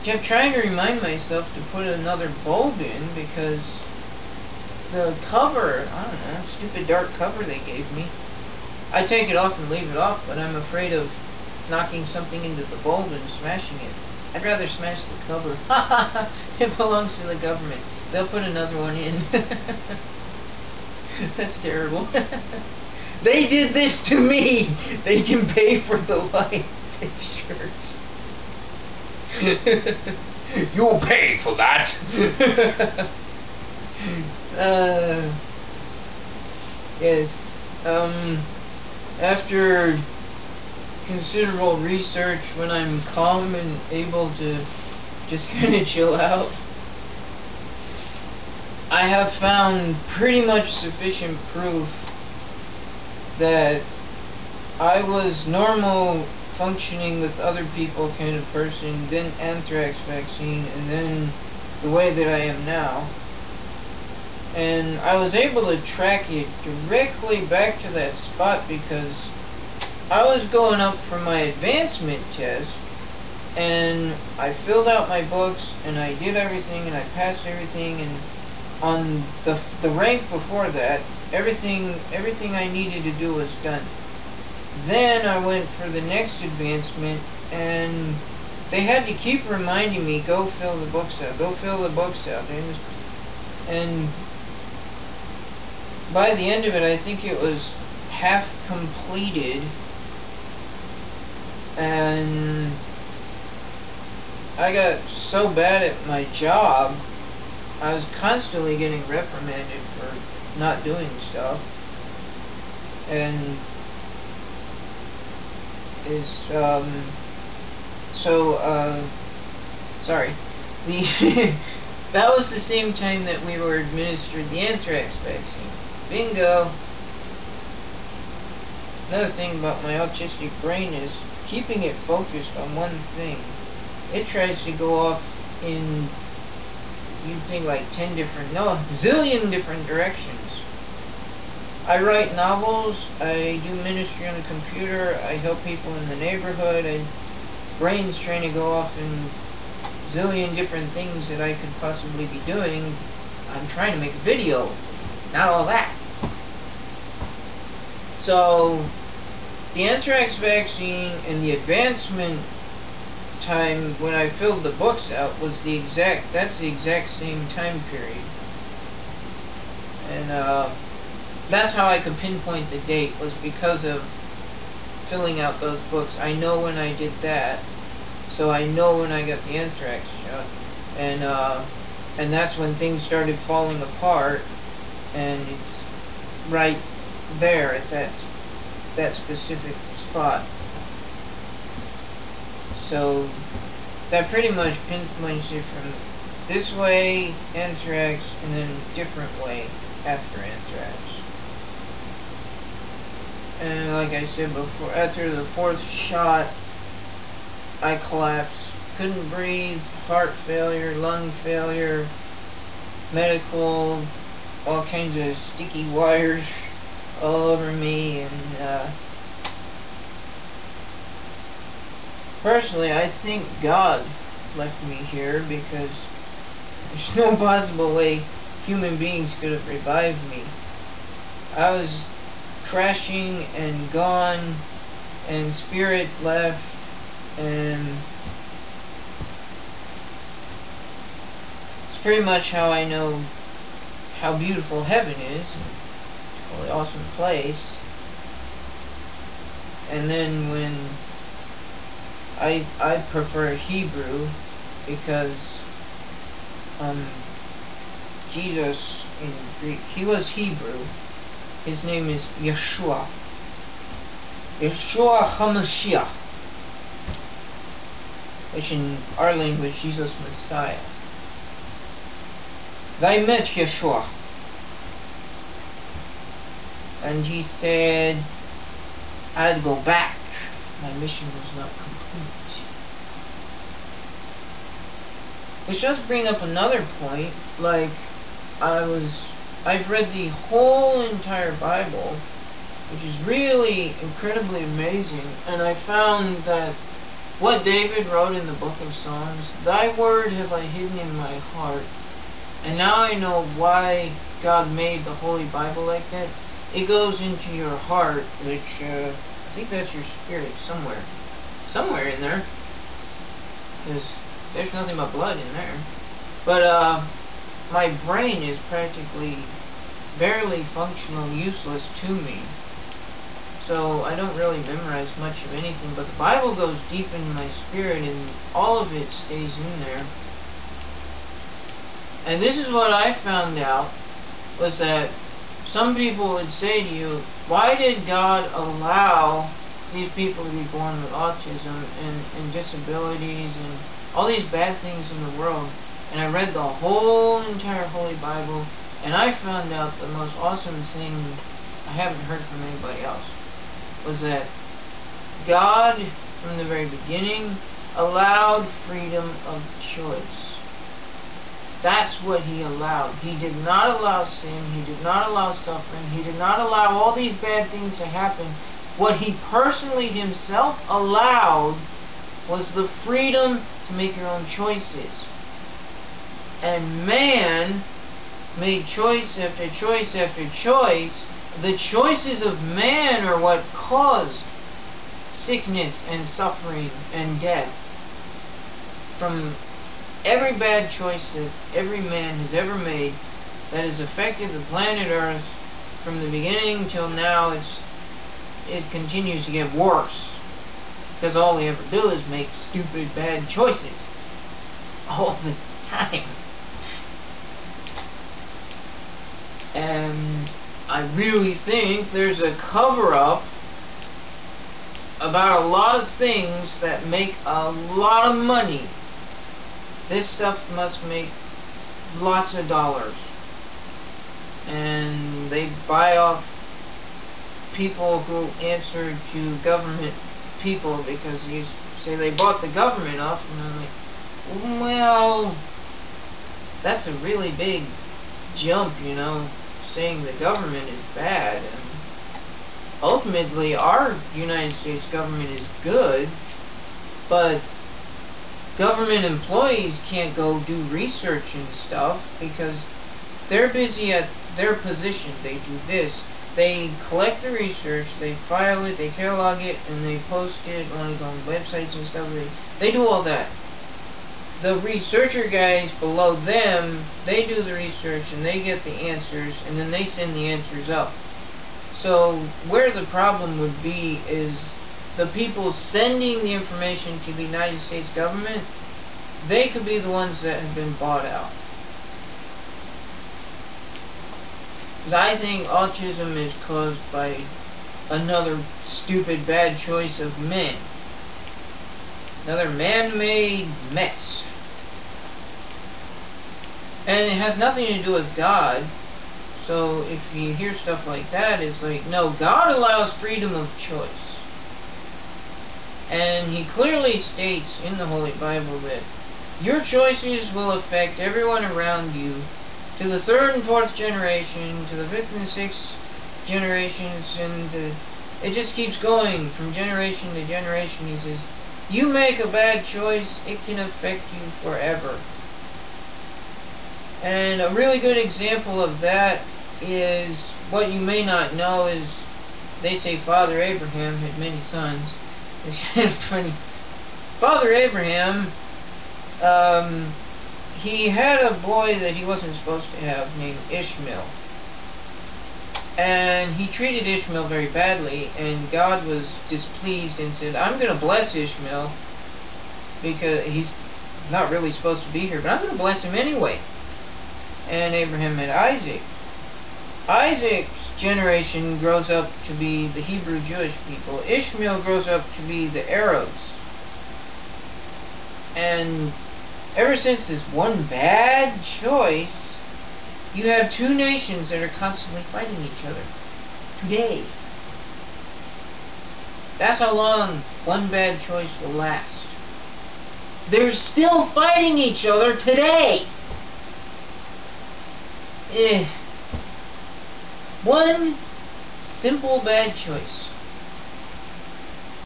kept trying to remind myself to put another bulb in because the cover, I don't know, stupid dark cover they gave me, I take it off and leave it off, but I'm afraid of knocking something into the bulb and smashing it. I'd rather smash the cover. It belongs to the government. They'll put another one in. That's terrible. They did this to me. They can pay for the light fixtures. You'll pay for that. Yes. After considerable research, when I'm calm and able to just kind of chill out, I have found pretty much sufficient proof that I was normal, functioning with other people kind of person, then anthrax vaccine, and then the way that I am now. And I was able to track it directly back to that spot because I was going up for my advancement test, and I filled out my books, and I did everything, and I passed everything, and on the rank before that, everything I needed to do was done. Then I went for the next advancement, and they had to keep reminding me, go fill the books out, go fill the books out. And by the end of it, I think it was half completed, and I got so bad at my job, I was constantly getting reprimanded for not doing stuff. And sorry. That was the same time that we were administered the anthrax vaccine. Bingo! Another thing about my autistic brain is keeping it focused on one thing. It tries to go off in, you'd think, like 10 different, no, a zillion different directions. I write novels, I do ministry on the computer, I help people in the neighborhood, and brain's trying to go off in zillion different things that I could possibly be doing. I'm trying to make a video, not all that. So the anthrax vaccine and the advancement time when I filled the books out was that's the exact same time period. And that's how I could pinpoint the date, was because of filling out those books. I know when I did that, so I know when I got the anthrax shot, and that's when things started falling apart, and it's right there at that specific spot. So that pretty much pinpoints it from this way, anthrax, and then different way after anthrax. And like I said before, after the 4th shot, I collapsed. Couldn't breathe, heart failure, lung failure, medical, all kinds of sticky wires all over me, and personally, I think God left me here because there's no possible way human beings could have revived me. I was crashing and gone, and spirit left, and it's pretty much how I know how beautiful heaven is. Totally awesome place. And then when I prefer Hebrew because Jesus in Greek, he was Hebrew. His name is Yeshua. Yeshua HaMashiach, which in our language, Jesus Messiah. I met Yeshua, and he said I had to go back. My mission was not complete. Which does bring up another point. Like, I've read the whole entire Bible, which is really incredibly amazing, and I found that what David wrote in the book of Psalms, "Thy word have I hidden in my heart." And now I know why God made the Holy Bible like that. It goes into your heart, which, I think that's your spirit somewhere. Somewhere in there. Because there's nothing but blood in there. But, my brain is practically barely functional, useless to me. So I don't really memorize much of anything, but the Bible goes deep into my spirit and all of it stays in there. And this is what I found out, was that some people would say to you, why did God allow these people to be born with autism and disabilities and all these bad things in the world? And I read the whole entire Holy Bible, and I found out the most awesome thing I haven't heard from anybody else, was that God, from the very beginning, allowed freedom of choice. That's what He allowed. He did not allow sin. He did not allow suffering. He did not allow all these bad things to happen. What He personally Himself allowed was the freedom to make your own choices. And man made choice after choice after choice. The choices of man are what caused sickness and suffering and death. From every bad choice that every man has ever made that has affected the planet Earth from the beginning till now, it continues to get worse. Because all we ever do is make stupid, bad choices. All the time. And I really think there's a cover-up about a lot of things that make a lot of money. This stuff must make lots of dollars. And they buy off people who answer to government people because you say they bought the government off, and I'm like, well, that's a really big jump, you know, saying the government is bad. And ultimately our United States government is good, but government employees can't go do research and stuff because they're busy at their position. They do this. They collect the research, they file it, they catalog it, and they post it on websites and stuff. They do all that. The researcher guys below them, they do the research and they get the answers, and then they send the answers up. So where the problem would be is the people sending the information to the United States government, they could be the ones that have been bought out. Because I think autism is caused by another stupid bad choice of men. Another man-made mess. And it has nothing to do with God. So if you hear stuff like that, it's like, no, God allows freedom of choice. And He clearly states in the Holy Bible that your choices will affect everyone around you, to the third and fourth generation, to the fifth and sixth generations, and it just keeps going from generation to generation. He says, you make a bad choice, it can affect you forever. And a really good example of that is, what you may not know is, they say Father Abraham had many sons. It's kind of funny. Father Abraham, he had a boy that he wasn't supposed to have named Ishmael. And he treated Ishmael very badly, and God was displeased and said, I'm going to bless Ishmael because he's not really supposed to be here, but I'm going to bless him anyway. And Abraham had Isaac. Isaac's generation grows up to be the Hebrew Jewish people. Ishmael grows up to be the Arabs. And ever since this one bad choice, you have two nations that are constantly fighting each other. Today. That's how long one bad choice will last. They're still fighting each other today. One simple bad choice.